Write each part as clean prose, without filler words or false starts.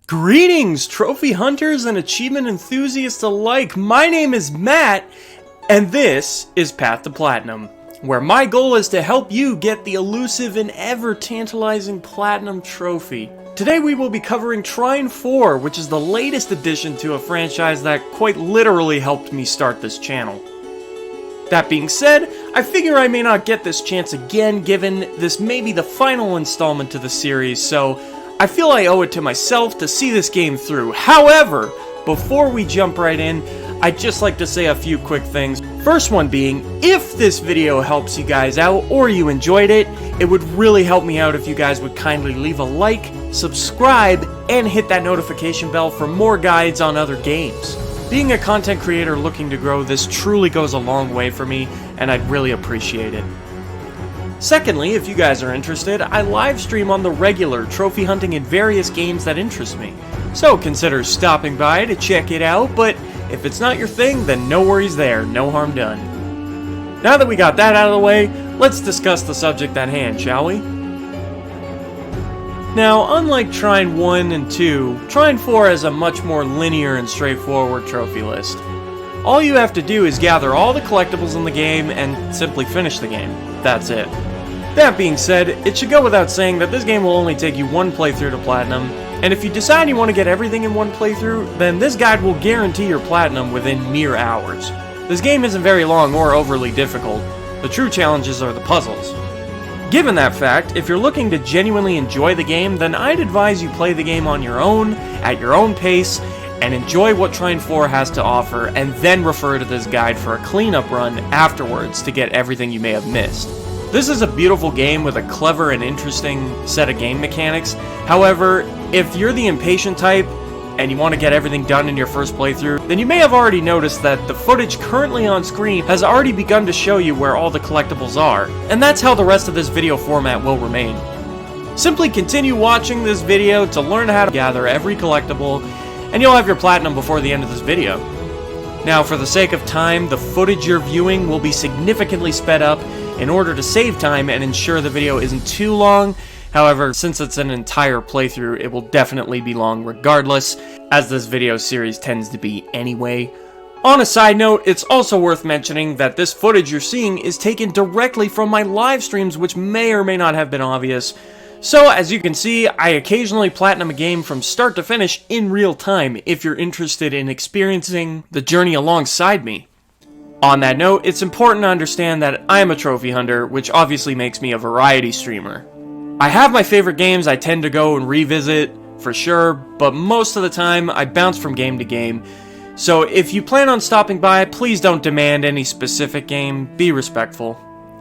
Greetings, trophy hunters and achievement enthusiasts alike. My name is Matt, and this is Path to Platinum, where my goal is to help you get the elusive and ever-tantalizing Platinum Trophy. Today we will be covering Trine 4, which is the latest addition to a franchise that quite literally helped me start this channel. That being said, I figure I may not get this chance again given this may be the final installment to the series, so I feel I owe it to myself to see this game through. However, before we jump right in, I'd just like to say a few quick things. First one being, if this video helps you guys out or you enjoyed it, it would really help me out if you guys would kindly leave a like, subscribe, and hit that notification bell for more guides on other games. Being a content creator looking to grow, this truly goes a long way for me, and I'd really appreciate it. Secondly, if you guys are interested, I live stream on the regular, trophy hunting in various games that interest me. So consider stopping by to check it out, but if it's not your thing, then no worries there, no harm done. Now that we got that out of the way, let's discuss the subject at hand, shall we? Now, unlike Trine 1 and 2, Trine 4 has a much more linear and straightforward trophy list. All you have to do is gather all the collectibles in the game and simply finish the game. That's it. That being said, it should go without saying that this game will only take you one playthrough to Platinum, and if you decide you want to get everything in one playthrough, then this guide will guarantee your Platinum within mere hours. This game isn't very long or overly difficult. The true challenges are the puzzles. Given that fact, if you're looking to genuinely enjoy the game, then I'd advise you play the game on your own, at your own pace, and enjoy what Trine 4 has to offer, and then refer to this guide for a cleanup run afterwards to get everything you may have missed. This is a beautiful game with a clever and interesting set of game mechanics. However, if you're the impatient type, and you want to get everything done in your first playthrough, then you may have already noticed that the footage currently on screen has already begun to show you where all the collectibles are, and that's how the rest of this video format will remain. Simply continue watching this video to learn how to gather every collectible, and you'll have your Platinum before the end of this video. Now, for the sake of time, the footage you're viewing will be significantly sped up in order to save time and ensure the video isn't too long. However, since it's an entire playthrough, it will definitely be long regardless, as this video series tends to be anyway. On a side note, it's also worth mentioning that this footage you're seeing is taken directly from my live streams, which may or may not have been obvious. So, as you can see, I occasionally platinum a game from start to finish in real time if you're interested in experiencing the journey alongside me. On that note, it's important to understand that I am a trophy hunter, which obviously makes me a variety streamer. I have my favorite games I tend to go and revisit, for sure, but most of the time I bounce from game to game. So if you plan on stopping by, please don't demand any specific game, be respectful.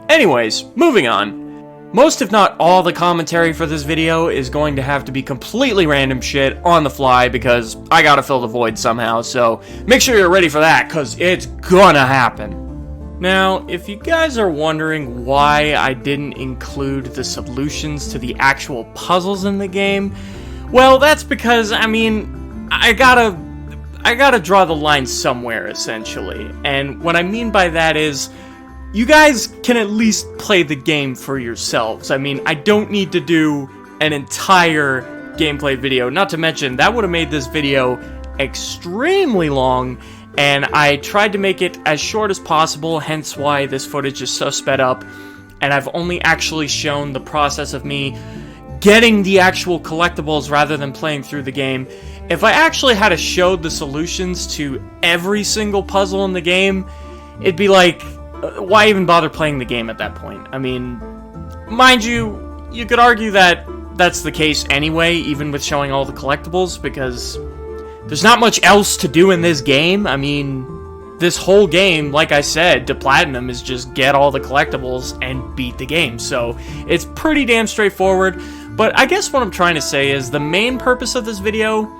Anyways, moving on. Most if not all the commentary for this video is going to have to be completely random shit on the fly because I gotta fill the void somehow, so make sure you're ready for that, cause it's gonna happen. Now, if you guys are wondering why I didn't include the solutions to the actual puzzles in the game, well, that's because, I mean, I gotta draw the line somewhere, essentially. And what I mean by that is, you guys can at least play the game for yourselves. I mean, I don't need to do an entire gameplay video, not to mention that would have made this video extremely long, and I tried to make it as short as possible, hence why this footage is so sped up, and I've only actually shown the process of me getting the actual collectibles rather than playing through the game. If I actually had to show the solutions to every single puzzle in the game, it'd be like, why even bother playing the game at that point? I mean, mind you, you could argue that that's the case anyway, even with showing all the collectibles, because there's not much else to do in this game. I mean, this whole game, like I said, to platinum is just get all the collectibles and beat the game. So it's pretty damn straightforward. But I guess what I'm trying to say is the main purpose of this video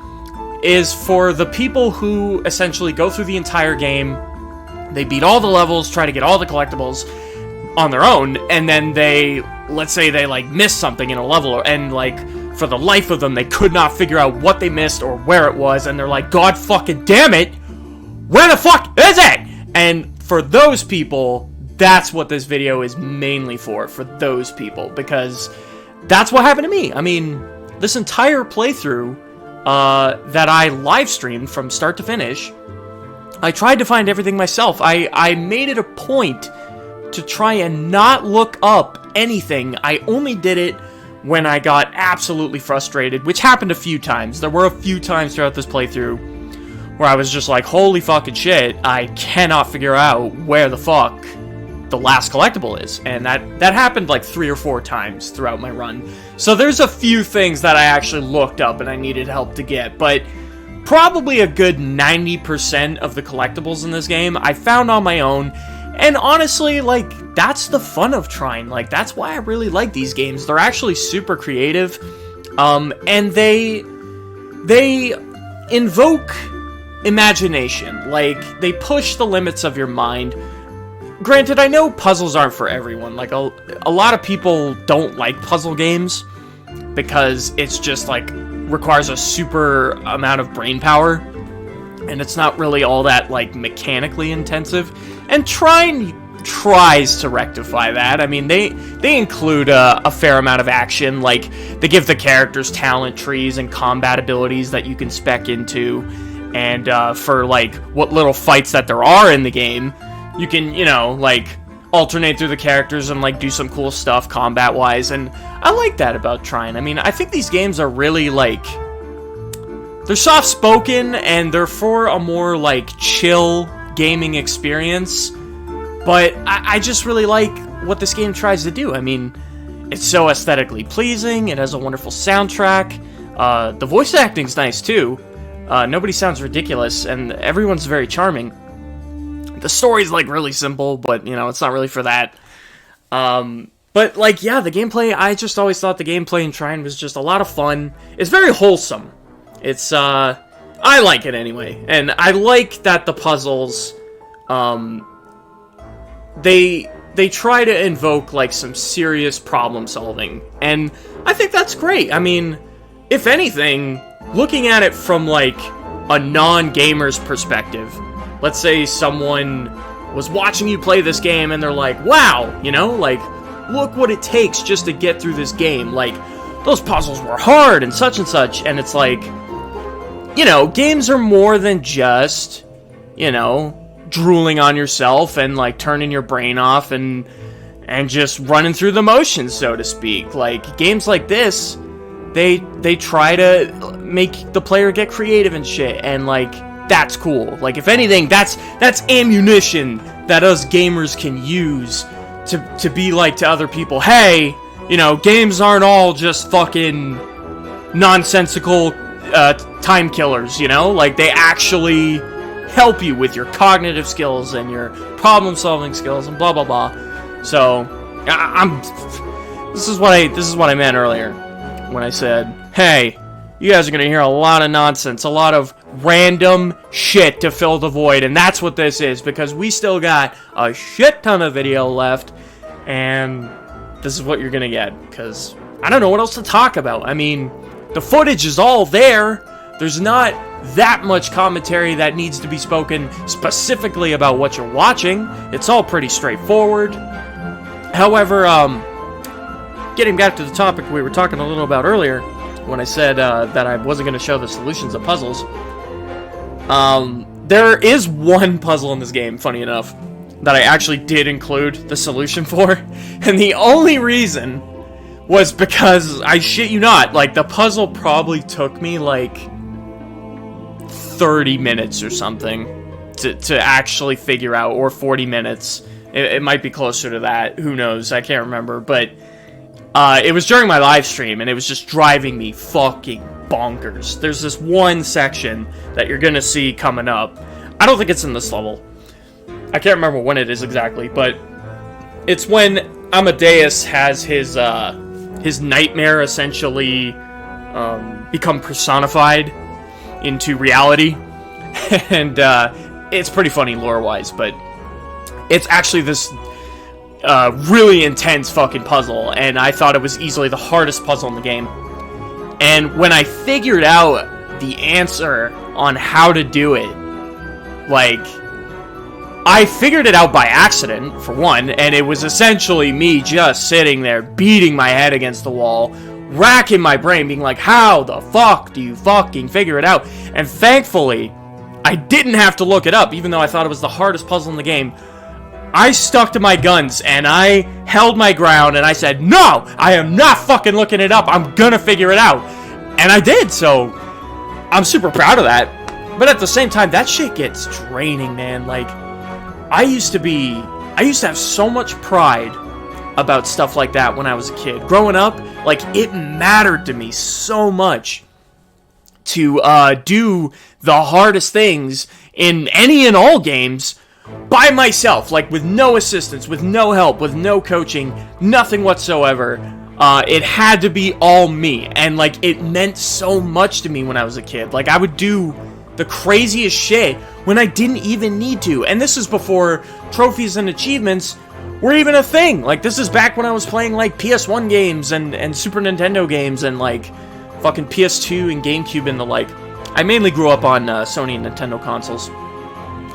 is for the people who essentially go through the entire game, they beat all the levels, try to get all the collectibles on their own, and then they, let's say they like miss something in a level, and like for the life of them, they could not figure out what they missed or where it was, and they're like, God fucking damn it, where the fuck is it? And for those people, that's what this video is mainly for those people, because that's what happened to me. I mean, this entire playthrough that I live streamed from start to finish, I tried to find everything myself. I made it a point to try and not look up anything. I only did it when I got absolutely frustrated, which happened a few times. There were a few times throughout this playthrough where I was just like, holy fucking shit, I cannot figure out where the fuck the last collectible is. And that happened like 3 or 4 times throughout my run. So there's a few things that I actually looked up and I needed help to get, but probably a good 90% of the collectibles in this game I found on my own. And honestly, like, that's the fun of Trine. Like, that's why I really like these games. They're actually super creative, and they invoke imagination. Like, they push the limits of your mind. Granted, I know puzzles aren't for everyone. Like, a lot of people don't like puzzle games because it's just, like, requires a super amount of brain power, and it's not really all that, like, mechanically intensive. And Trine tries to rectify that. I mean, they include a fair amount of action. Like, they give the characters talent trees and combat abilities that you can spec into. And for, like, what little fights that there are in the game, you can, you know, like, alternate through the characters and, like, do some cool stuff combat-wise. And I like that about Trine. I mean, I think these games are really, like, they're soft-spoken and they're for a more, like, chill gaming experience, but I just really like what this game tries to do. I mean, it's so aesthetically pleasing, it has a wonderful soundtrack, the voice acting's nice too, nobody sounds ridiculous, and everyone's very charming. The story's, like, really simple, but, you know, it's not really for that. But, like, yeah, the gameplay, I just always thought the gameplay in Trine was just a lot of fun. It's very wholesome. It's, I like it anyway, and I like that the puzzles, they try to invoke, like, some serious problem solving, and I think that's great. I mean, if anything, looking at it from, like, a non-gamer's perspective, let's say someone was watching you play this game and they're like, wow, you know, like, look what it takes just to get through this game, like, those puzzles were hard and such, and it's like, you know, games are more than just, you know, drooling on yourself and, like, turning your brain off and just running through the motions, so to speak. Like, games like this, they try to make the player get creative and shit, and, like, that's cool. Like, if anything, that's ammunition that us gamers can use to be like to other people, hey, you know, games aren't all just fucking nonsensical time killers, you know? Like, they actually help you with your cognitive skills and your problem-solving skills and blah blah blah. So, this is what I meant earlier when I said, hey, you guys are gonna hear a lot of nonsense, a lot of random shit to fill the void, and that's what this is, because we still got a shit ton of video left, and this is what you're gonna get, because I don't know what else to talk about. I mean, the footage is all there. There's not that much commentary that needs to be spoken specifically about what you're watching. It's all pretty straightforward. However, getting back to the topic we were talking a little about earlier, when I said that I wasn't going to show the solutions of puzzles, there is one puzzle in this game, funny enough, that I actually did include the solution for, and the only reason was because, I shit you not, like, the puzzle probably took me, like, 30 minutes or something to actually figure out, or 40 minutes. It might be closer to that, who knows, I can't remember, but it was during my live stream, and it was just driving me fucking bonkers. There's this one section that you're gonna see coming up. I don't think it's in this level. I can't remember when it is exactly, but it's when Amadeus has his nightmare essentially become personified into reality, and it's pretty funny lore-wise, but it's actually this really intense fucking puzzle, and I thought it was easily the hardest puzzle in the game. And when I figured out the answer on how to do it, like, I figured it out by accident, for one, and it was essentially me just sitting there, beating my head against the wall, racking my brain, being like, how the fuck do you fucking figure it out? And thankfully, I didn't have to look it up, even though I thought it was the hardest puzzle in the game. I stuck to my guns, and I held my ground, and I said, no, I am not fucking looking it up, I'm gonna figure it out. And I did, so I'm super proud of that. But at the same time, that shit gets draining, man. Like, I used to have so much pride about stuff like that when I was a kid. Growing up, like, it mattered to me so much to do the hardest things in any and all games by myself, like, with no assistance, with no help, with no coaching, nothing whatsoever. It had to be all me, and, like, it meant so much to me when I was a kid. Like, I would do the craziest shit when I didn't even need to. And this is before trophies and achievements were even a thing. Like, this is back when I was playing, like, PS1 games and Super Nintendo games and, like, fucking PS2 and GameCube and the like. I mainly grew up on Sony and Nintendo consoles.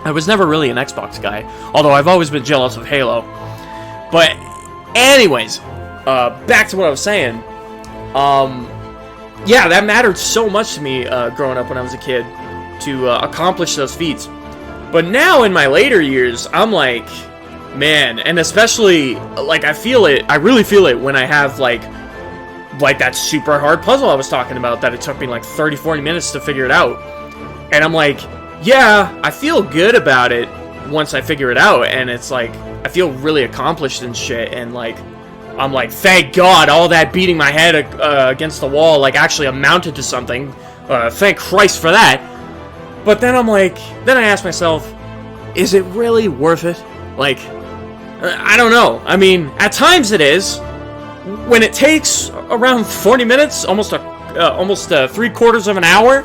I was never really an Xbox guy, although I've always been jealous of Halo. But anyways, back to what I was saying. Yeah, that mattered so much to me growing up when I was a kid, to accomplish those feats. But now in my later years, I'm like, man, and especially, like, I really feel it when I have, like that super hard puzzle I was talking about, that it took me like 30-40 minutes to figure it out. And I'm like, yeah, I feel good about it once I figure it out, and it's like, I feel really accomplished and shit, and like, I'm like, thank God all that beating my head against the wall, like, actually amounted to something. Thank Christ for that. But then I'm like, then I ask myself, is it really worth it? Like, I don't know. I mean, at times it is. When it takes around 40 minutes, almost 3/4 of an hour,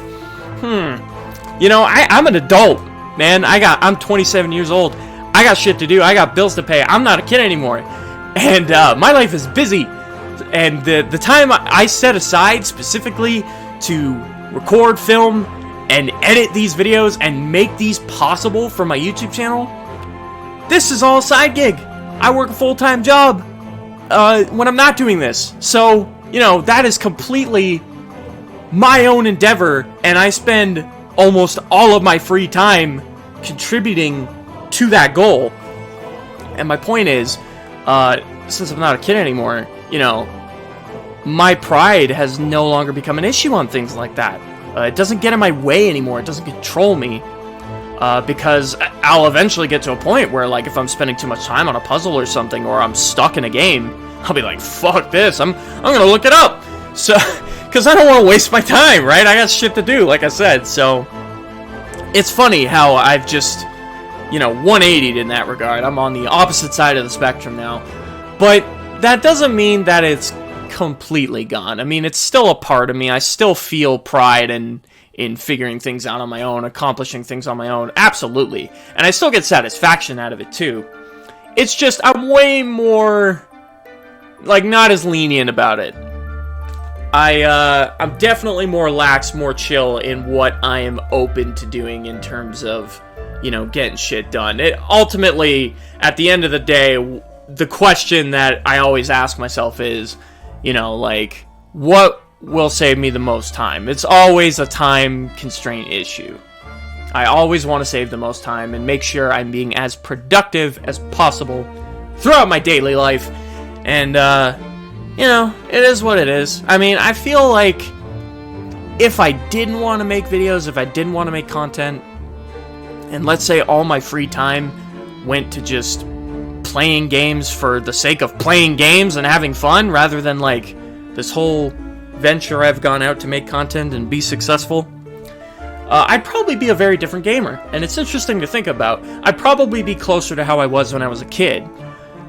you know, I'm an adult, man. I'm 27 years old. I got shit to do. I got bills to pay. I'm not a kid anymore. And my life is busy. And the time I set aside specifically to record, film, and edit these videos and make these possible for my YouTube channel, this is all a side gig. I work a full-time job when I'm not doing this. So, you know, that is completely my own endeavor, and I spend almost all of my free time contributing to that goal. And my point is, since I'm not a kid anymore, you know, my pride has no longer become an issue on things like that. It doesn't get in my way anymore. It doesn't control me. Because I'll eventually get to a point where, like, if I'm spending too much time on a puzzle or something, or I'm stuck in a game, I'll be like, fuck this, I'm gonna look it up. So, because I don't want to waste my time, right? I got shit to do, like I said. So, it's funny how I've just, you know, 180'd in that regard. I'm on the opposite side of the spectrum now. But that doesn't mean that it's completely gone. I mean, it's still a part of me. I still feel pride in figuring things out on my own, accomplishing things on my own. Absolutely. And I still get satisfaction out of it, too. It's just, I'm way more, like, not as lenient about it. I'm definitely more lax, more chill in what I am open to doing in terms of, you know, getting shit done. It ultimately, at the end of the day, the question that I always ask myself is, you know, like, what will save me the most time? It's always a time constraint issue. I always want to save the most time and make sure I'm being as productive as possible throughout my daily life. And, you know, it is what it is. I mean, I feel like if I didn't want to make videos, if I didn't want to make content, and let's say all my free time went to just playing games for the sake of playing games and having fun, rather than, like, this whole venture I've gone out to make content and be successful, I'd probably be a very different gamer. And it's interesting to think about. I'd probably be closer to how I was when I was a kid.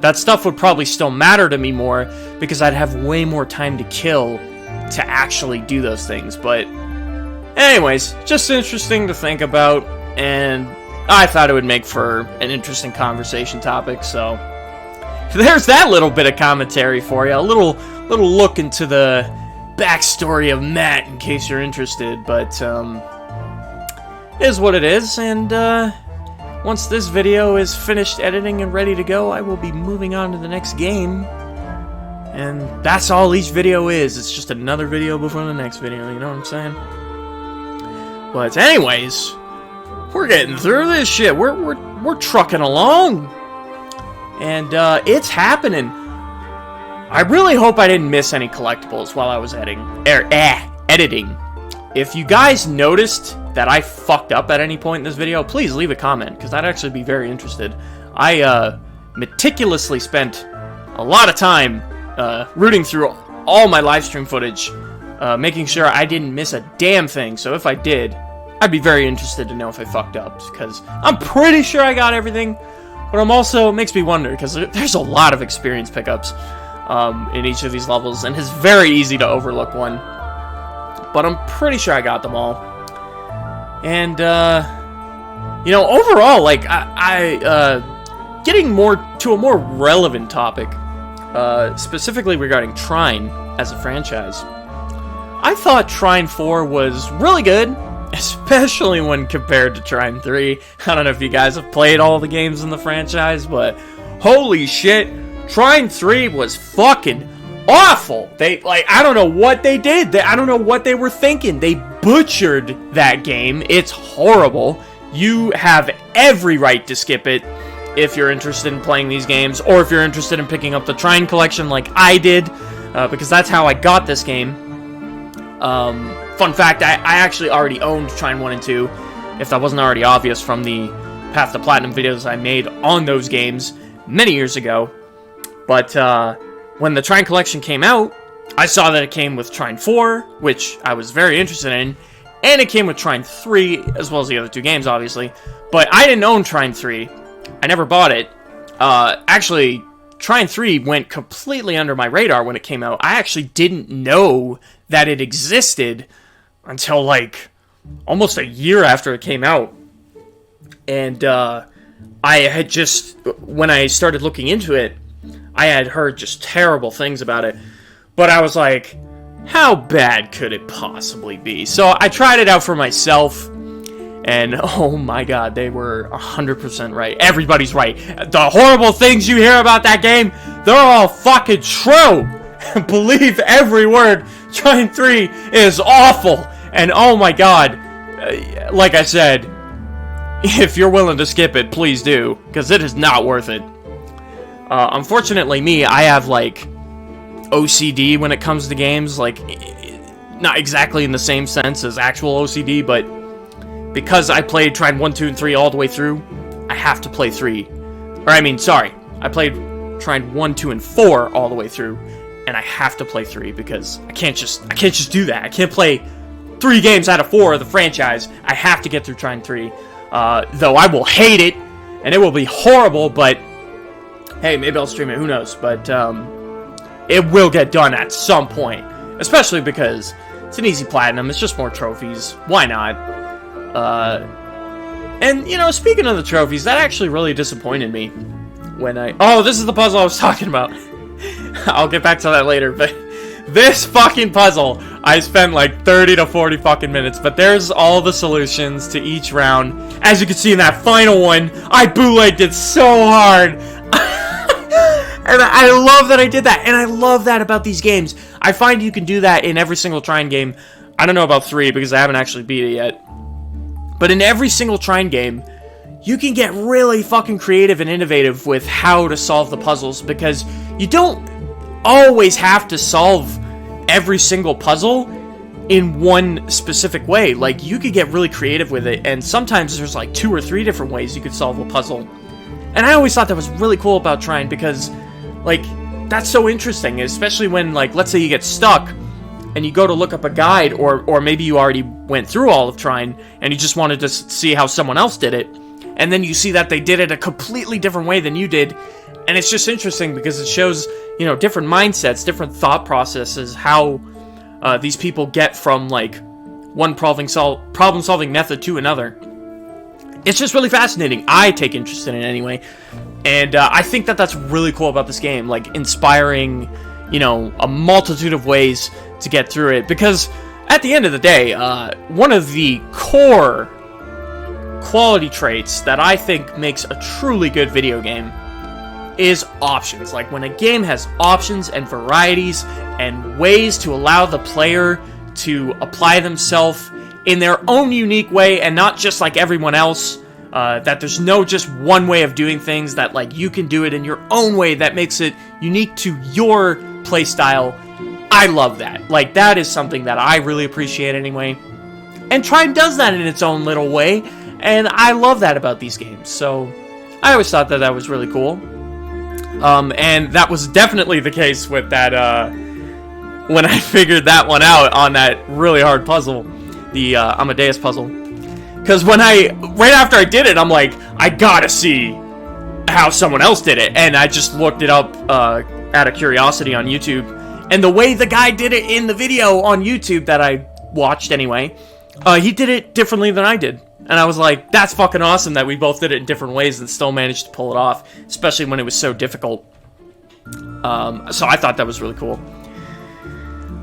That stuff would probably still matter to me more, because I'd have way more time to kill to actually do those things. But anyways, just interesting to think about, and I thought it would make for an interesting conversation topic. So there's that little bit of commentary for you, a little look into the backstory of Matt in case you're interested, but it is what it is, and once this video is finished editing and ready to go, I will be moving on to the next game. And that's all each video is. It's just another video before the next video, you know what I'm saying? But anyways, we're getting through this shit. We're trucking along. And it's happening. I really hope I didn't miss any collectibles while I was editing. If you guys noticed that I fucked up at any point in this video, please leave a comment, because I'd actually be very interested. I meticulously spent a lot of time rooting through all my live stream footage, making sure I didn't miss a damn thing. So if I did, I'd be very interested to know if I fucked up, because I'm pretty sure I got everything, but I'm also, it makes me wonder, because there's a lot of experience pickups in each of these levels, and it's very easy to overlook one. But I'm pretty sure I got them all. And, you know, overall, like, getting more to a more relevant topic, specifically regarding Trine as a franchise. I thought Trine 4 was really good, especially when compared to Trine 3. I don't know if you guys have played all the games in the franchise, but holy shit, Trine 3 was fucking awful. They, like, I don't know what they did. I don't know what they were thinking. They butchered that game. It's horrible. You have every right to skip it if you're interested in playing these games, or if you're interested in picking up the Trine collection like I did, because that's how I got this game. Fun fact, I actually already owned Trine 1 and 2, if that wasn't already obvious from the Path to Platinum videos I made on those games many years ago. But, when the Trine collection came out, I saw that it came with Trine 4, which I was very interested in, and it came with Trine 3, as well as the other two games, obviously. But I didn't own Trine 3. I never bought it. Actually, Trine 3 went completely under my radar when it came out. I actually didn't know that it existed until, like, almost a year after it came out. And, I had just, when I started looking into it, I had heard just terrible things about it, but I was like, how bad could it possibly be? So I tried it out for myself, and oh my god, they were 100% right. Everybody's right. The horrible things you hear about that game, they're all fucking true. Believe every word. Trine 3 is awful, and oh my god, like I said, if you're willing to skip it, please do, because it is not worth it. Unfortunately me, I have, like, OCD when it comes to games, like, not exactly in the same sense as actual OCD, but because I played Trine 1, 2, and 3 all the way through, I have to play 3. Or, I mean, sorry, I played Trine 1, 2, and 4 all the way through, and I have to play 3, because I can't just do that. I can't play 3 games out of 4 of the franchise. I have to get through Trine 3, though I will hate it, and it will be horrible, but hey, maybe I'll stream it, who knows, but it will get done at some point, especially because it's an easy platinum, it's just more trophies, why not? And, you know, speaking of the trophies, that actually really disappointed me when oh, this is the puzzle I was talking about. I'll get back to that later, but this fucking puzzle, I spent like 30 to 40 fucking minutes, but there's all the solutions to each round. As you can see in that final one, I bootlegged it so hard. And I love that I did that, and I love that about these games. I find you can do that in every single Trine game. I don't know about 3, because I haven't actually beat it yet. But in every single Trine game, you can get really fucking creative and innovative with how to solve the puzzles, because you don't always have to solve every single puzzle in one specific way. Like, you could get really creative with it, and sometimes there's like 2 or 3 different ways you could solve a puzzle. And I always thought that was really cool about Trine, because, like, that's so interesting, especially when, like, let's say you get stuck, and you go to look up a guide, or maybe you already went through all of Trine, and you just wanted to see how someone else did it, and then you see that they did it a completely different way than you did, and it's just interesting, because it shows, you know, different mindsets, different thought processes, how these people get from, like, one problem-solving method to another. It's just really fascinating. I take interest in it anyway. And I think that that's really cool about this game. Like, inspiring, you know, a multitude of ways to get through it, because at the end of the day, one of the core quality traits that I think makes a truly good video game is options. Like, when a game has options and varieties and ways to allow the player to apply themselves in their own unique way, and not just like everyone else, that there's no just one way of doing things, that like you can do it in your own way that makes it unique to your playstyle. I love that. Like, that is something that I really appreciate anyway. And Trine does that in its own little way, and I love that about these games. So I always thought that was really cool. And that was definitely the case with that, when I figured that one out on that really hard puzzle, the Amadeus puzzle. Because right after I did it, I'm like, I gotta see how someone else did it. And I just looked it up out of curiosity on YouTube. And the way the guy did it in the video on YouTube that I watched anyway, he did it differently than I did. And I was like, that's fucking awesome that we both did it in different ways and still managed to pull it off, especially when it was so difficult. So I thought that was really cool.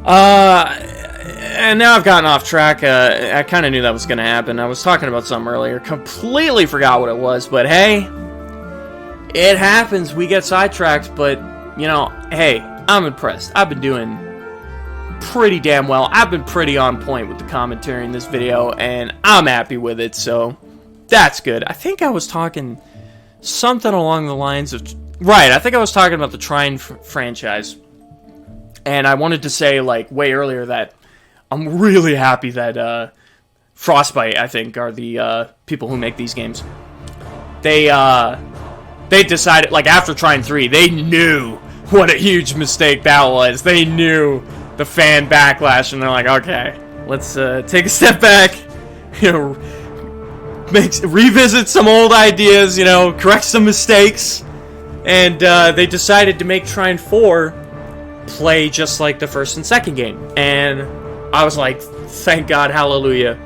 And now I've gotten off track. I kind of knew that was going to happen. I was talking about something earlier. Completely forgot what it was. But hey, it happens. We get sidetracked. But, you know, hey, I'm impressed. I've been doing pretty damn well. I've been pretty on point with the commentary in this video, and I'm happy with it, so that's good. I think I was talking something along the lines of... Right, I think I was talking about the Trine franchise. And I wanted to say, like, way earlier that I'm really happy that Frostbite, I think, are the people who make these games. They decided, like, after Trine 3, they knew what a huge mistake that was. They knew the fan backlash, and they're like, okay, let's take a step back, you know, revisit some old ideas, you know, correct some mistakes, and they decided to make Trine 4 play just like the first and second game. And I was like, thank God, hallelujah,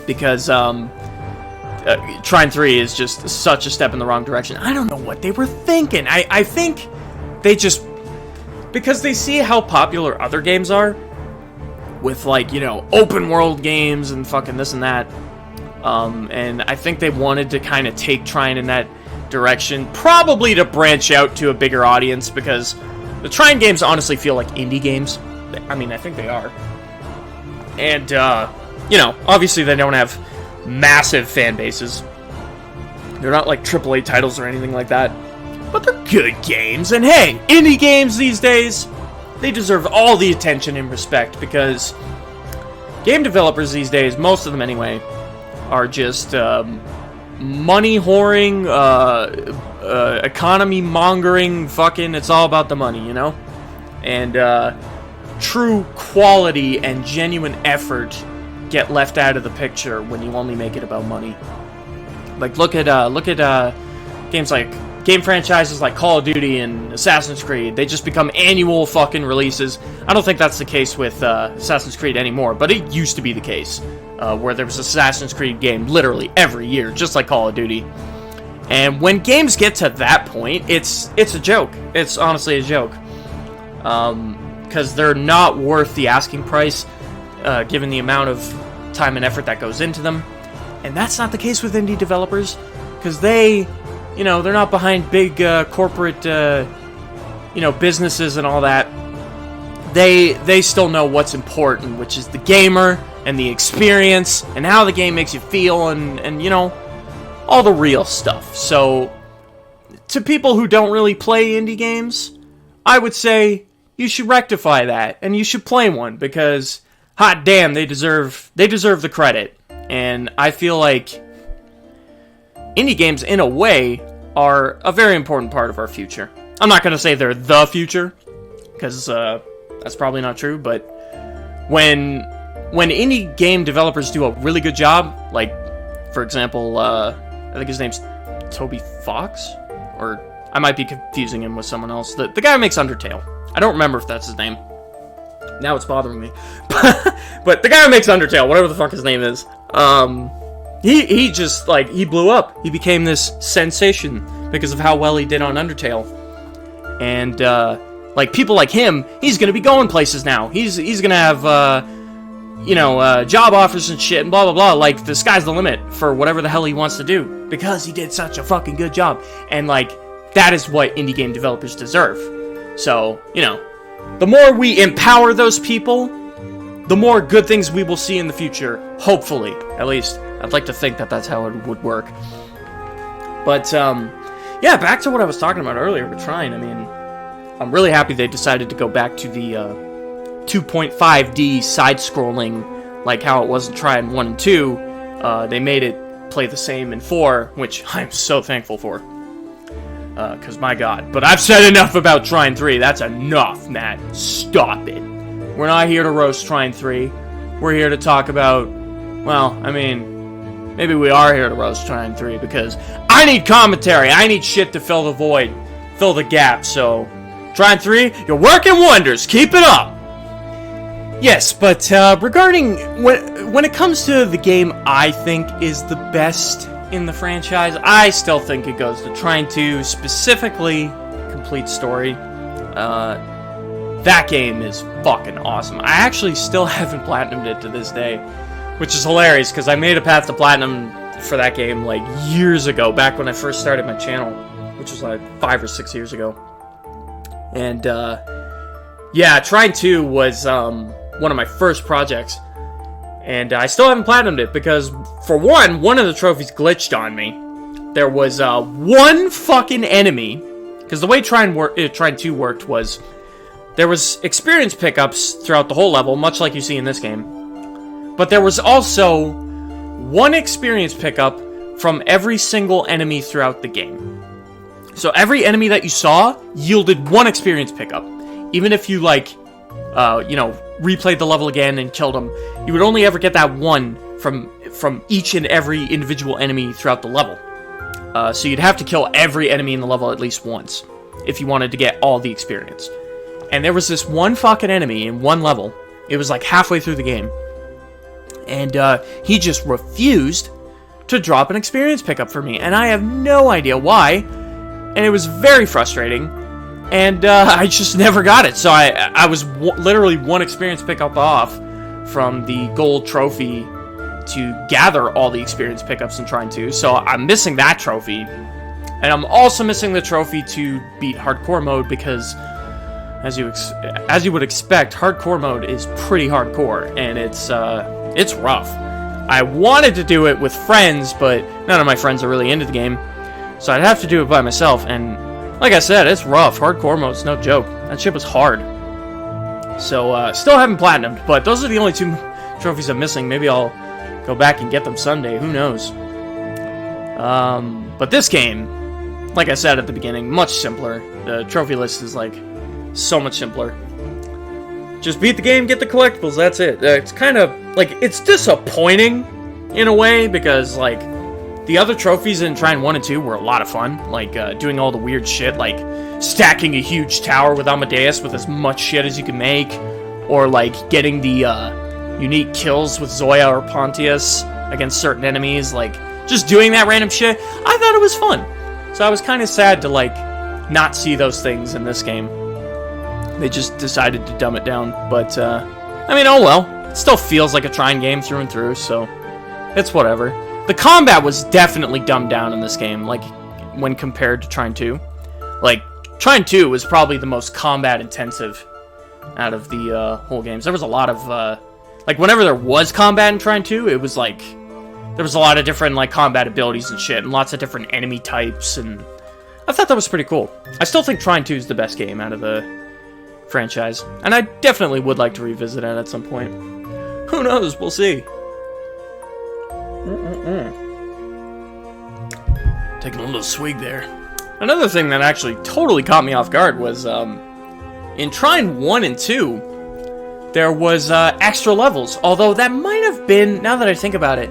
because Trine 3 is just such a step in the wrong direction. I don't know what they were thinking. I think they just... Because they see how popular other games are, with, like, you know, open world games and fucking this and that. And I think they wanted to kind of take Trine in that direction, probably to branch out to a bigger audience, because the Trine games honestly feel like indie games. I mean, I think they are. And, you know, obviously they don't have massive fan bases. They're not like AAA titles or anything like that. But they're good games, and hey, indie games these days, they deserve all the attention and respect, because game developers these days, most of them anyway, are just money whoring, economy mongering, fucking, it's all about the money, you know? And true quality and genuine effort get left out of the picture when you only make it about money. Like, look at games like... Game franchises like Call of Duty and Assassin's Creed, they just become annual fucking releases. I don't think that's the case with Assassin's Creed anymore, but it used to be the case, where there was an Assassin's Creed game literally every year, just like Call of Duty. And when games get to that point, it's a joke. It's honestly a joke. Because they're not worth the asking price, given the amount of time and effort that goes into them. And that's not the case with indie developers, because they... You know, they're not behind big corporate, you know, businesses and all that. They still know what's important, which is the gamer and the experience and how the game makes you feel and you know, all the real stuff. So, to people who don't really play indie games, I would say you should rectify that and you should play one, because hot damn, they deserve the credit. And I feel like indie games, in a way, are a very important part of our future. I'm not going to say they're the future, because that's probably not true, but when indie game developers do a really good job, like, for example, I think his name's Toby Fox, or I might be confusing him with someone else. The guy who makes Undertale. I don't remember if that's his name. Now it's bothering me. But the guy who makes Undertale, whatever the fuck his name is, He just, like, he blew up. He became this sensation because of how well he did on Undertale. And, Like, people like him, he's gonna be going places now. He's gonna have, job offers and shit and blah, blah, blah. Like, the sky's the limit for whatever the hell he wants to do. Because he did such a fucking good job. And, like, that is what indie game developers deserve. So, the more we empower those people, the more good things we will see in the future. Hopefully, at least. I'd like to think that that's how it would work. But, yeah, back to what I was talking about earlier with Trine. I mean, I'm really happy they decided to go back to the 2.5D side-scrolling, like how it was in Trine 1 and 2. They made it play the same in 4, which I'm so thankful for. Because, my god. But I've said enough about Trine 3. That's enough, Matt. Stop it. We're not here to roast Trine 3. We're here to talk about, well, I mean, maybe we are here to roast Trine 3, because I need commentary. I need shit to fill the void, fill the gap, so Trine 3, you're working wonders. Keep it up. Yes, but regarding when it comes to the game I think is the best in the franchise, I still think it goes to Trine 2, specifically Complete Story. That game is fucking awesome. I actually still haven't platinumed it to this day, which is hilarious because I made a path to platinum for that game like years ago, back when I first started my channel, which was like 5 or 6 years ago. And yeah, Trine 2 was one of my first projects, and I still haven't platinumed it because, for one of the trophies glitched on me. There was one fucking enemy, because the way Trine 2 worked was there was experience pickups throughout the whole level, much like you see in this game. But there was also one experience pickup from every single enemy throughout the game. So every enemy that you saw yielded one experience pickup. Even if you, replayed the level again and killed them, you would only ever get that one from each and every individual enemy throughout the level. So you'd have to kill every enemy in the level at least once if you wanted to get all the experience. And there was this one fucking enemy in one level. It was like halfway through the game. And he just refused to drop an experience pickup for me. And I have no idea why. And it was very frustrating. And I just never got it. So I was literally one experience pickup off from the gold trophy to gather all the experience pickups in Trine 2. So I'm missing that trophy. And I'm also missing the trophy to beat hardcore mode because, as you would expect, hardcore mode is pretty hardcore. And it's rough. I wanted to do it with friends, but none of my friends are really into the game. So I'd have to do it by myself, and like I said, it's rough. Hardcore mode's no joke. That shit was hard. So, still haven't platinumed, but those are the only 2 trophies I'm missing. Maybe I'll go back and get them someday. Who knows? But this game, like I said at the beginning, much simpler. The trophy list is, so much simpler. Just beat the game, get the collectibles, that's it. It's kind of, it's disappointing in a way, because, the other trophies in Trine 1 and 2 were a lot of fun. Doing all the weird shit, like stacking a huge tower with Amadeus with as much shit as you can make. Or, getting the unique kills with Zoya or Pontius against certain enemies. Just doing that random shit. I thought it was fun. So I was kind of sad to, not see those things in this game. They just decided to dumb it down. But, I mean, oh well. It still feels like a Trine game through and through, so it's whatever. The combat was definitely dumbed down in this game, when compared to Trine 2. Trine 2 was probably the most combat-intensive out of the whole games. There was a lot of, whenever there was combat in Trine 2, it was, there was a lot of different, combat abilities and shit, and lots of different enemy types, and I thought that was pretty cool. I still think Trine 2 is the best game out of the franchise, and I definitely would like to revisit it at some point. Who knows? We'll see. Taking a little swig there. Another thing that actually totally caught me off guard was, in Trine 1 and 2, there was, extra levels. Although that might have been, now that I think about it,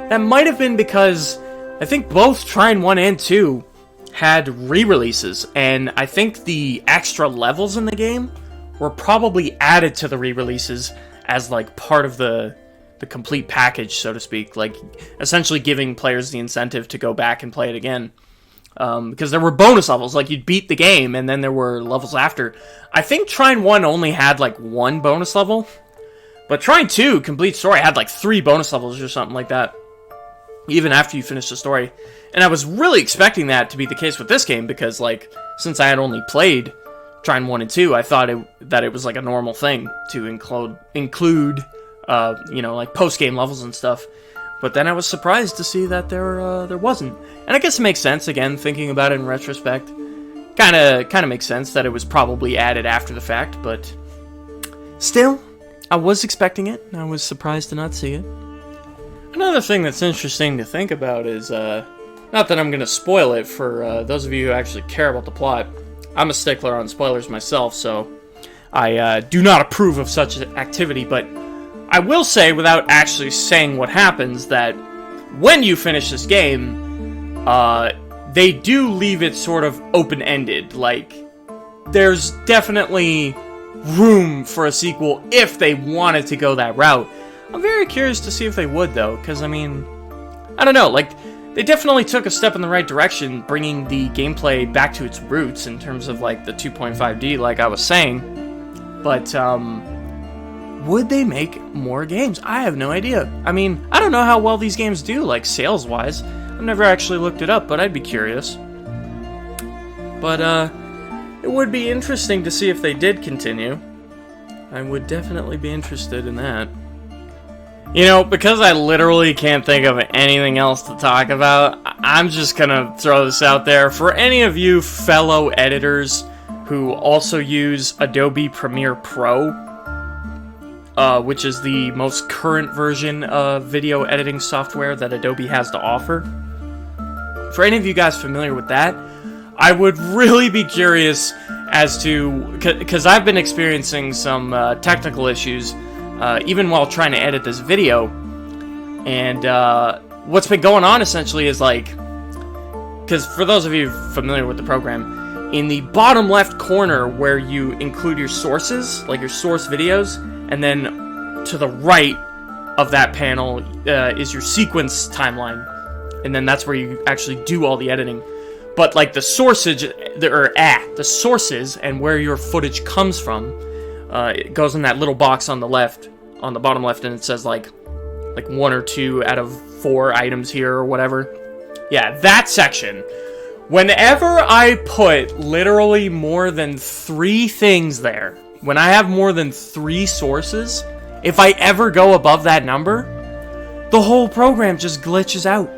that might have been because I think both Trine 1 and 2 had re-releases. And I think the extra levels in the game were probably added to the re-releases as, part of the complete package, so to speak, essentially giving players the incentive to go back and play it again. Because there were bonus levels, like you'd beat the game, and then there were levels after. I think Trine 1 only had like 1 bonus level, but Trine 2, Complete Story, had like 3 bonus levels or something like that, even after you finish the story. And I was really expecting that to be the case with this game, because like, since I had only played Trine 1 and 2, I thought that it was like a normal thing to include you know, like post-game levels and stuff. But then I was surprised to see that there wasn't. And I guess it makes sense, again, thinking about it in retrospect. Kind of makes sense that it was probably added after the fact, but still, I was expecting it. I was surprised to not see it. Another thing that's interesting to think about is, not that I'm going to spoil it for those of you who actually care about the plot. I'm a stickler on spoilers myself, so I do not approve of such activity, but I will say, without actually saying what happens, that when you finish this game, they do leave it sort of open-ended. Like, there's definitely room for a sequel if they wanted to go that route. I'm very curious to see if they would, though, because, I mean, I don't know, like, they definitely took a step in the right direction, bringing the gameplay back to its roots in terms of, like, the 2.5D, like I was saying, but, would they make more games? I have no idea. I mean, I don't know how well these games do, like, sales-wise. I've never actually looked it up, but I'd be curious. But, it would be interesting to see if they did continue. I would definitely be interested in that. You know, because I literally can't think of anything else to talk about, I'm just gonna throw this out there. For any of you fellow editors who also use Adobe Premiere Pro, which is the most current version of video editing software that Adobe has to offer. For any of you guys familiar with that, I would really be curious as to, because I've been experiencing some technical issues even while trying to edit this video, and what's been going on essentially is like, because for those of you familiar with the program, in the bottom left corner where you include your sources, like your source videos, and then to the right of that panel is your sequence timeline. And then that's where you actually do all the editing. But like the sources and where your footage comes from, it goes in that little box on the left, on the bottom left, and it says like 1 or 2 out of 4 items here or whatever. Yeah, that section. Whenever I put literally more than 3 things there, when I have more than 3 sources, if I ever go above that number, the whole program just glitches out.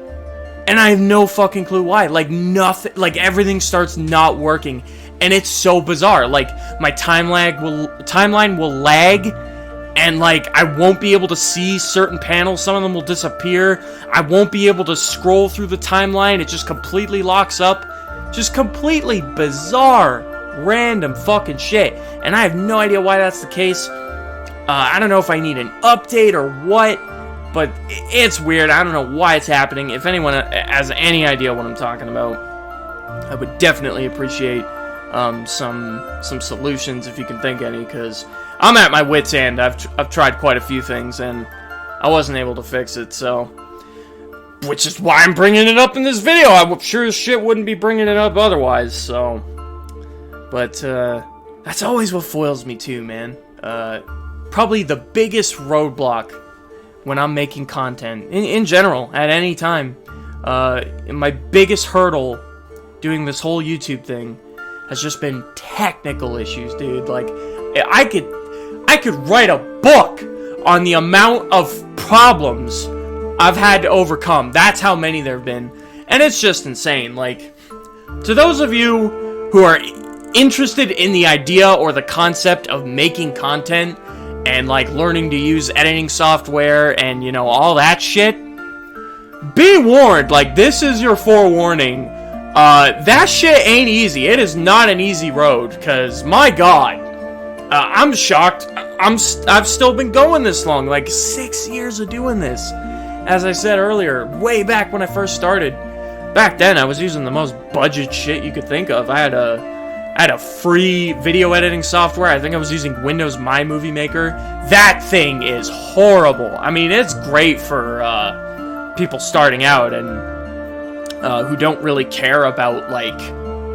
And I have no fucking clue why. Like, nothing, like, everything starts not working. And it's so bizarre. Like, my timeline will lag, and, like, I won't be able to see certain panels. Some of them will disappear. I won't be able to scroll through the timeline. It just completely locks up. Just completely bizarre, random fucking shit. And I have no idea why that's the case. I don't know if I need an update or what, but it's weird. I don't know why it's happening. If anyone has any idea what I'm talking about, I would definitely appreciate some solutions if you can think any, because I'm at my wit's end. I've tried quite a few things and I wasn't able to fix it, so, which is why I'm bringing it up in this video. I'm sure as shit wouldn't be bringing it up otherwise, so, but that's always what foils me too, man. Probably the biggest roadblock when I'm making content, in general, at any time, my biggest hurdle doing this whole YouTube thing has just been technical issues, dude. Like, I could write a book on the amount of problems I've had to overcome. That's how many there have been, and it's just insane. Like, to those of you who are interested in the idea or the concept of making content, and, like, learning to use editing software and, you know, all that shit, be warned. Like, this is your forewarning. That shit ain't easy. It is not an easy road, because, my god, I'm shocked. I've still been going this long, like, 6 years of doing this. As I said earlier, way back when I first started. Back then, I was using the most budget shit you could think of. I had a free video editing software. I think I was using Windows My Movie Maker. That thing is horrible. I mean, it's great for people starting out, and who don't really care about, like,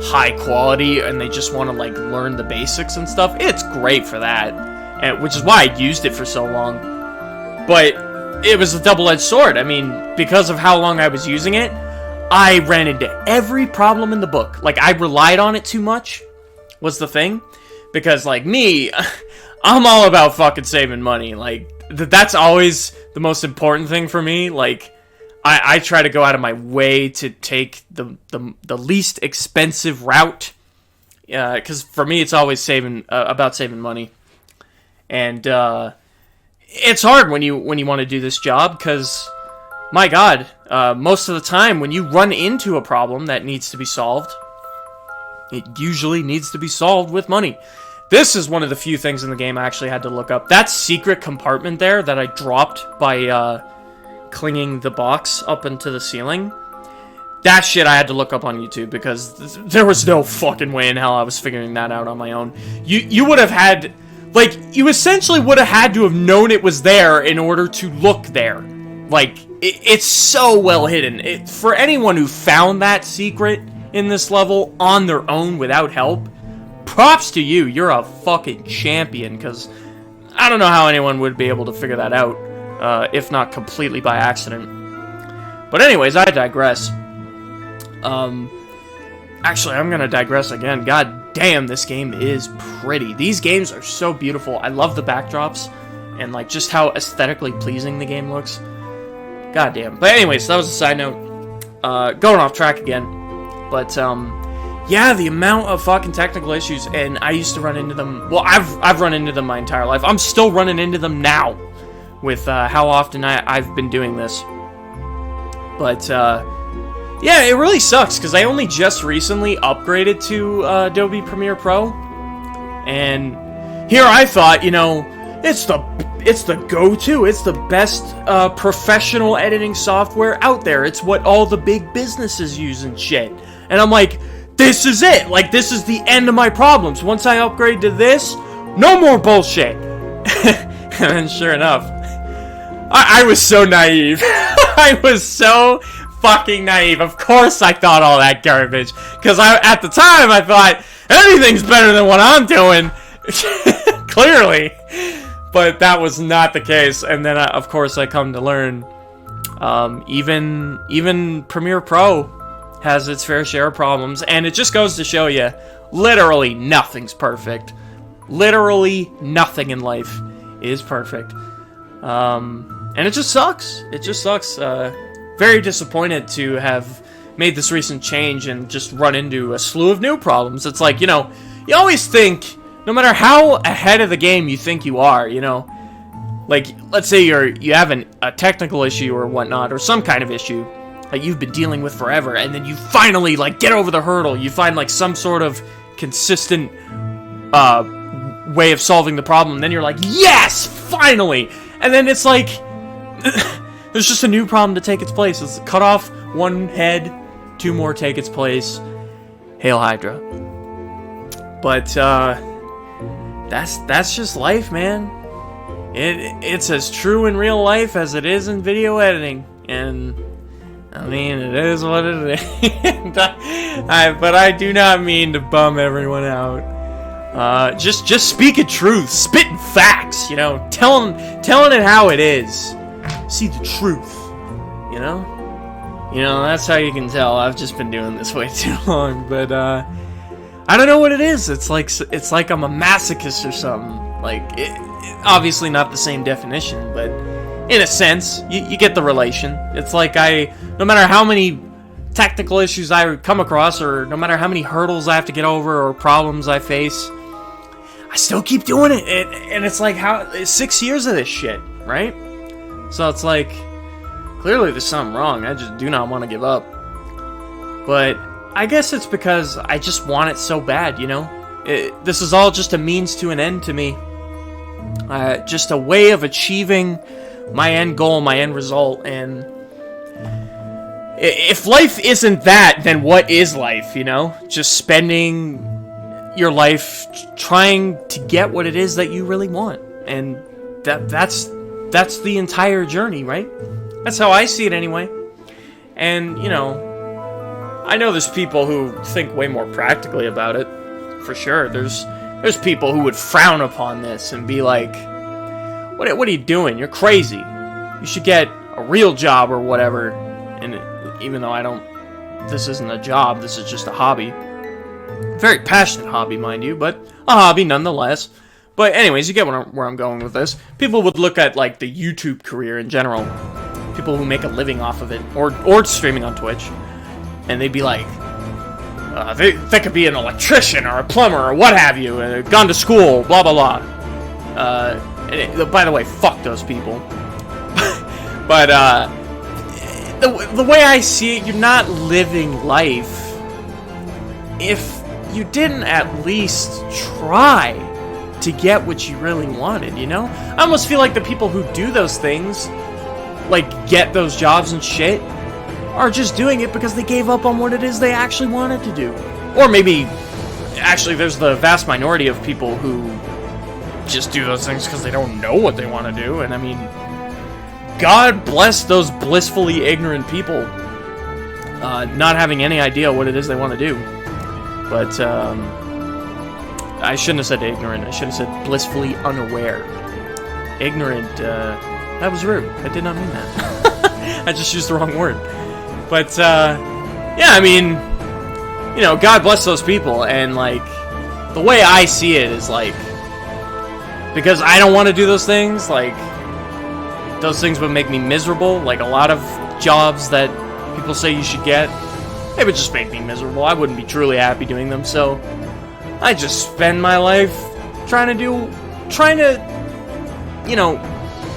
high quality, and they just want to, like, learn the basics and stuff. It's great for that, and which is why I used it for so long. But it was a double-edged sword. I mean, because of how long I was using it, I ran into every problem in the book. Like, I relied on it too much, was the thing. Because, like, me, I'm all about fucking saving money. Like, that's always the most important thing for me. Like, I try to go out of my way to take the least expensive route. Because for me, it's always about saving money. And, it's hard when you want to do this job, because, my God, most of the time when you run into a problem that needs to be solved, it usually needs to be solved with money. This is one of the few things in the game I actually had to look up. That secret compartment there that I dropped by clinging the box up into the ceiling, that shit I had to look up on YouTube, because there was no fucking way in hell I was figuring that out on my own. You would have had... Like, you essentially would have had to have known it was there in order to look there. Like, it's so well hidden. For anyone who found that secret in this level on their own without help, props to you. You're a fucking champion, because I don't know how anyone would be able to figure that out, if not completely by accident. But anyways, I digress. Actually, I'm gonna digress again. God damn, this game is pretty. These games are so beautiful. I love the backdrops and, like, just how aesthetically pleasing the game looks. God damn. But anyways, that was a side note. Going off track again. But, yeah, the amount of fucking technical issues, and I used to run into them. Well, I've run into them my entire life. I'm still running into them now with how often I've been doing this. But, yeah, it really sucks, because I only just recently upgraded to Adobe Premiere Pro, and here I thought, you know, it's the go-to, it's the best professional editing software out there, it's what all the big businesses use and shit, and I'm like, this is it, like, this is the end of my problems. Once I upgrade to this, no more bullshit. And then sure enough, I was so naive. I was so fucking naive. Of course I thought all that garbage, because at the time I thought anything's better than what I'm doing. Clearly, but that was not the case. And then of course I come to learn even Premiere Pro has its fair share of problems, and it just goes to show you, literally nothing's perfect. Literally nothing in life is perfect. And it just sucks. It just sucks. Very disappointed to have made this recent change and just run into a slew of new problems. It's like, you know, you always think, no matter how ahead of the game you think you are, you know, like, let's say you have a technical issue or whatnot, or some kind of issue that you've been dealing with forever, and then you finally, like, get over the hurdle. You find, like, some sort of consistent way of solving the problem, and then you're like, yes, finally! And then it's like, there's just a new problem to take its place. It's cut off one head, two more take its place. Hail Hydra. But, that's just life, man. It's as true in real life as it is in video editing. And, I mean, it is what it is. But I do not mean to bum everyone out. Just speaking truth, spitting facts, you know, telling it how it is. See the truth, you know? You know, that's how you can tell. I've just been doing this way too long, but, I don't know what it is. It's like I'm a masochist or something. Like, obviously not the same definition, but in a sense, you get the relation. It's like no matter how many technical issues I come across, or no matter how many hurdles I have to get over, or problems I face, I still keep doing it. And it's like, 6 years of this shit, right? So it's like, clearly there's something wrong. I just do not want to give up. But I guess it's because I just want it so bad, you know? This is all just a means to an end to me. Just a way of achieving my end goal, my end result. And if life isn't that, then what is life, you know? Just spending your life trying to get what it is that you really want. And that's the entire journey, right? That's how I see it anyway. And, you know, I know there's people who think way more practically about it, for sure. There's people who would frown upon this and be like, what are you doing? You're crazy. You should get a real job or whatever. And even though this isn't a job, this is just a hobby. Very passionate hobby, mind you, but a hobby nonetheless. But anyways, you get where I'm going with this. People would look at, like, the YouTube career in general. People who make a living off of it, or streaming on Twitch. And they'd be like, they could be an electrician or a plumber or what have you, gone to school, blah, blah, blah. By the way, fuck those people. But, the way I see it, you're not living life if you didn't at least try to get what you really wanted, you know? I almost feel like the people who do those things, like, get those jobs and shit, are just doing it because they gave up on what it is they actually wanted to do. Or maybe, actually, there's the vast minority of people who just do those things because they don't know what they want to do, and I mean, God bless those blissfully ignorant people, not having any idea what it is they want to do. But, I shouldn't have said ignorant, I should have said blissfully unaware. Ignorant, that was rude. I did not mean that. I just used the wrong word. But, yeah, I mean, you know, God bless those people, and, like, the way I see it is, like, because I don't want to do those things, like, those things would make me miserable, like a lot of jobs that people say you should get, it would just make me miserable. I wouldn't be truly happy doing them, so I just spend my life trying to, you know,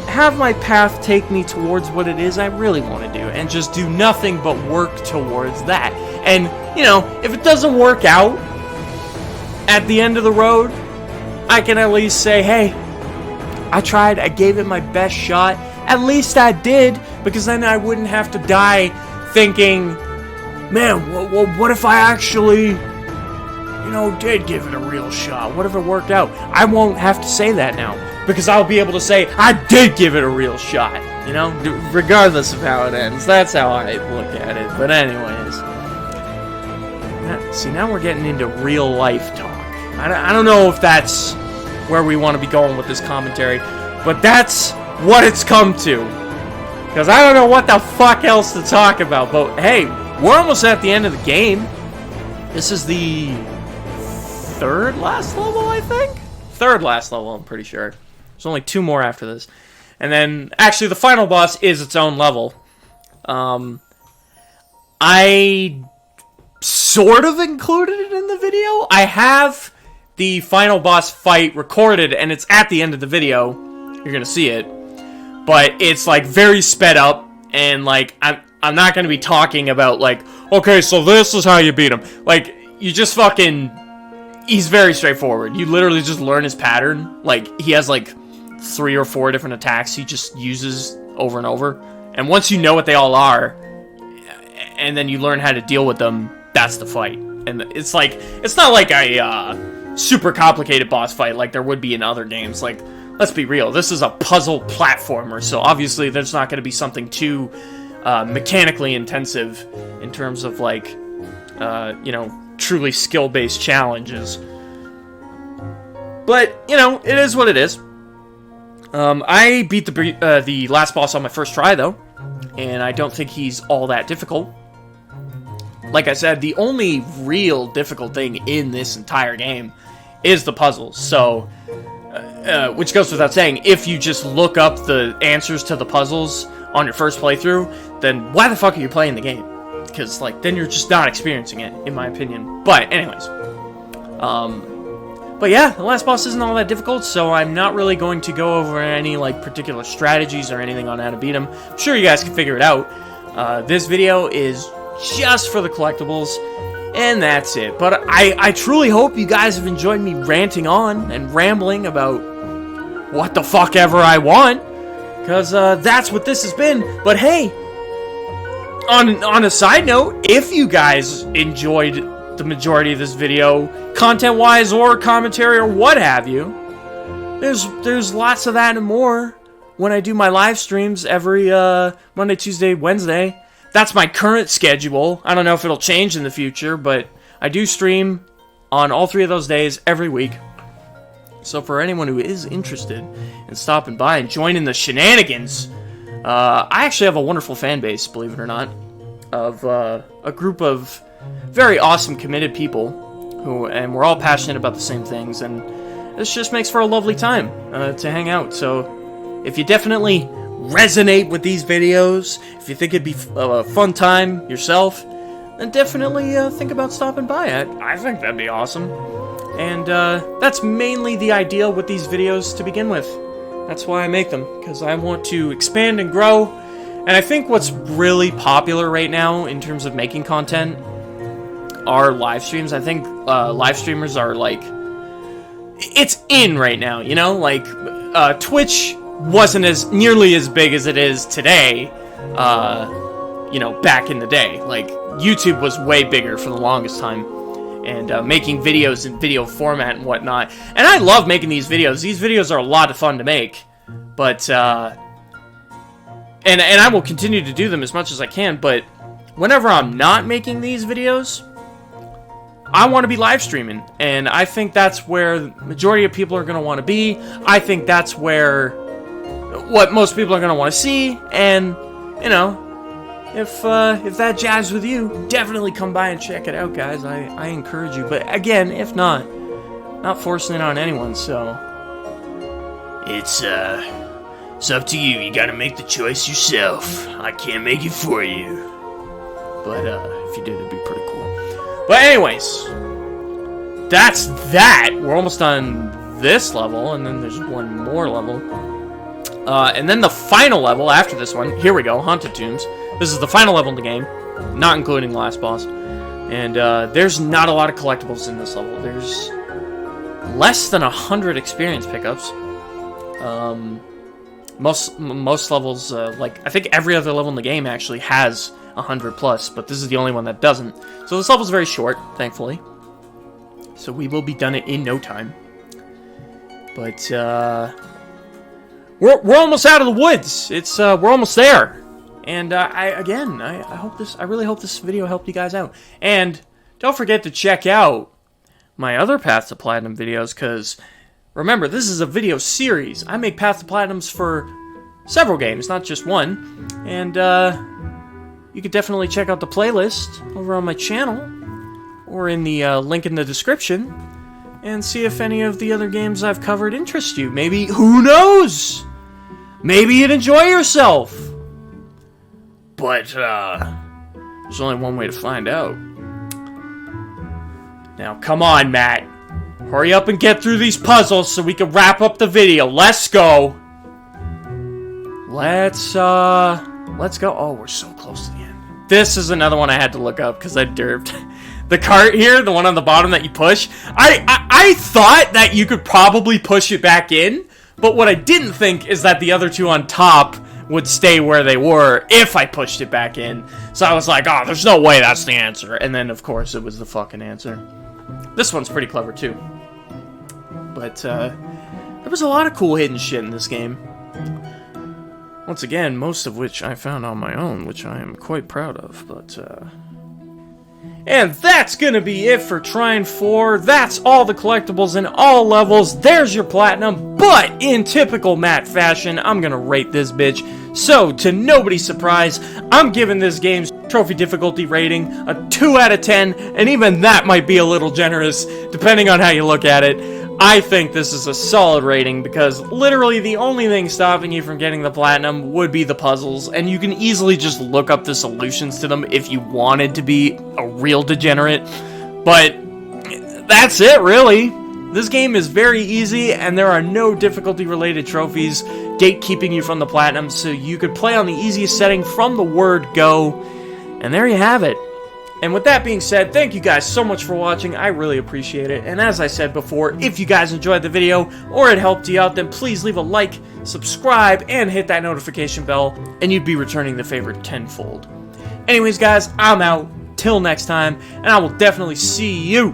have my path take me towards what it is I really want to do, and just do nothing but work towards that. And, you know, if it doesn't work out at the end of the road, I can at least say, hey, I tried, I gave it my best shot, at least I did, because then I wouldn't have to die thinking, man, what if I actually, you know, did give it a real shot? What if it worked out? I won't have to say that now, because I'll be able to say, I did give it a real shot, you know, regardless of how it ends. That's how I look at it. But anyways, see, now we're getting into real life talk. I don't know if that's where we want to be going with this commentary, but that's what it's come to. Because I don't know what the fuck else to talk about, but hey, we're almost at the end of the game. This is the third last level, I think? Third last level, I'm pretty sure. There's only 2 more after this. And then, actually, the final boss is its own level. I sort of included it in the video. I have the final boss fight recorded, and it's at the end of the video. You're gonna see it. But it's, like, very sped up, and, like, I'm not gonna be talking about, like, okay, so this is how you beat him. Like, you just fucking... He's very straightforward. You literally just learn his pattern. Like, he has, like, 3 or 4 different attacks he just uses over and over. And once you know what they all are, and then you learn how to deal with them, that's the fight. And it's like, it's not like a, super complicated boss fight like there would be in other games. Like, let's be real, this is a puzzle platformer, so obviously there's not going to be something too mechanically intensive in terms of, like, you know, truly skill-based challenges. But, you know, it is what it is. I beat the last boss on my first try, though, and I don't think he's all that difficult. Like I said, the only real difficult thing in this entire game is the puzzles, so, which goes without saying, if you just look up the answers to the puzzles on your first playthrough, then why the fuck are you playing the game? Because, like, then you're just not experiencing it, in my opinion. But, anyways, but yeah, the last boss isn't all that difficult, so I'm not really going to go over any, like, particular strategies or anything on how to beat him. I'm sure you guys can figure it out. This video is just for the collectibles, and that's it. But I truly hope you guys have enjoyed me ranting on and rambling about what the fuck ever I want, because that's what this has been. But hey, on a side note, if you guys enjoyed the majority of this video, content-wise or commentary or what have you, there's lots of that and more when I do my live streams every Monday, Tuesday, Wednesday. that's my current schedule. I don't know if it'll change in the future, but I do stream on all 3 of those days every week. So for anyone who is interested in stopping by and joining the shenanigans, I actually have a wonderful fan base, believe it or not, of a group of very awesome, committed people and we're all passionate about the same things, and this just makes for a lovely time to hang out. So if you definitely resonate with these videos, if you think it'd be a fun time yourself, then definitely think about stopping by. I think that'd be awesome. And that's mainly the idea with these videos to begin with. That's why I make them, because I want to expand and grow. And I think what's really popular right now in terms of making content are live streams. I think live streamers are like, it's in right now, you know? Like, Twitch wasn't nearly as big as it is today, you know, back in the day. Like, YouTube was way bigger for the longest time, and making videos in video format and whatnot. And I love making these videos. These videos are a lot of fun to make, but, and I will continue to do them as much as I can, but whenever I'm not making these videos, I want to be live streaming, and I think that's where the majority of people are going to want to be. I think that's where what most people are going to want to see, and, you know, if that jives with you, definitely come by and check it out, guys. I encourage you, but again, if not forcing it on anyone, so it's up to you. You got to make the choice yourself. I can't make it for you, but if you did, it'd be pretty cool. But anyways, that's that. We're almost on this level, and then there's one more level. And then the final level after this one, here we go, Haunted Tombs. This is the final level in the game, not including the last boss. And there's not a lot of collectibles in this level. There's less than 100 experience pickups. Most levels, like, I think every other level in the game actually has 100 plus, but this is the only one that doesn't. So this level's very short, thankfully. So we will be done it in no time. But we're almost out of the woods. It's we're almost there. And I really hope this video helped you guys out. And don't forget to check out my other Path to Platinum videos, because remember, this is a video series. I make Path to Platinums for several games, not just one. And you could definitely check out the playlist over on my channel, or in the link in the description, and see if any of the other games I've covered interest you. Maybe, who knows? Maybe you'd enjoy yourself. But, there's only one way to find out. Now, come on, Matt. Hurry up and get through these puzzles so we can wrap up the video. Let's go. Let's go. Oh, we're so close to the end. This is another one I had to look up because I derped. The cart here, the one on the bottom that you push, I thought that you could probably push it back in, but what I didn't think is that the other two on top would stay where they were if I pushed it back in. So I was like, oh, there's no way that's the answer. And then, of course, it was the fucking answer. This one's pretty clever, too. But, there was a lot of cool hidden shit in this game. Once again, most of which I found on my own, which I am quite proud of, but, And that's gonna be it for Trine 4. That's all the collectibles in all levels. There's your platinum, but in typical Matt fashion, I'm gonna rate this bitch. So, to nobody's surprise, I'm giving this game's trophy difficulty rating a 2 out of 10, and even that might be a little generous, depending on how you look at it. I think this is a solid rating, because literally the only thing stopping you from getting the platinum would be the puzzles, and you can easily just look up the solutions to them if you wanted to be a real degenerate. But that's it, really. This game is very easy, and there are no difficulty-related trophies gatekeeping you from the platinum, so you could play on the easiest setting from the word go, and there you have it. And with that being said, thank you guys so much for watching. I really appreciate it. And as I said before, if you guys enjoyed the video or it helped you out, then please leave a like, subscribe, and hit that notification bell, and you'd be returning the favor tenfold. Anyways, guys, I'm out. Till next time, and I will definitely see you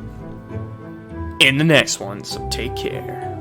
in the next one, so take care.